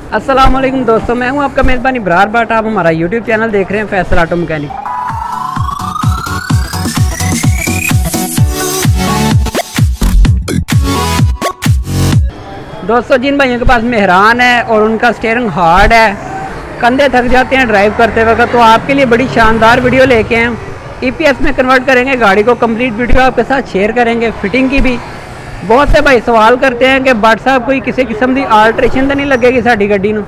अस्सलाम वालेकुम दोस्तों, मैं हूं आपका मेज़बान इब्रार भट्ट। आप हमारा यूट्यूब चैनल देख रहे हैं फैसल ऑटो मैकेनिक। दोस्तों, जिन भाइयों के पास मेहरान है और उनका स्टीयरिंग हार्ड है, कंधे थक जाते हैं ड्राइव करते वक्त, तो आपके लिए बड़ी शानदार वीडियो लेके हैं। ईपीएस में कन्वर्ट करेंगे गाड़ी को, कंप्लीट वीडियो आपके साथ शेयर करेंगे, फिटिंग की भी। बहुत से भाई सवाल करते हैं कि भट्ट साहब कोई किसी किस्म की आल्ट्रेशन तो नहीं लगेगी साड़ी गड्डी में,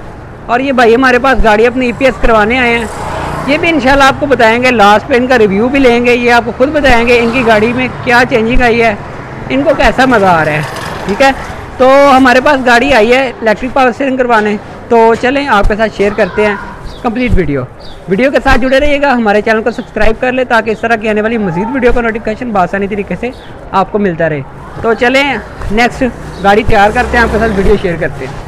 और ये भाई हमारे पास गाड़ी अपनी ईपीएस करवाने आए हैं। ये भी इंशाल्लाह आपको बताएंगे, लास्ट पे इनका रिव्यू भी लेंगे, ये आपको खुद बताएंगे इनकी गाड़ी में क्या चेंजिंग आई है, इनको कैसा मज़ा आ रहा है। ठीक है, तो हमारे पास गाड़ी आई है इलेक्ट्रिक पावर स्टीयरिंग करवाने, तो चलें आपके साथ शेयर करते हैं कंप्लीट वीडियो के साथ जुड़े रहिएगा। हमारे चैनल को सब्सक्राइब कर ले ताकि इस तरह की आने वाली मज़ीद वीडियो का नोटिफिकेशन बआसानी तरीके से आपको मिलता रहे। तो चलें नेक्स्ट गाड़ी तैयार करते हैं, आपके साथ वीडियो शेयर करते हैं।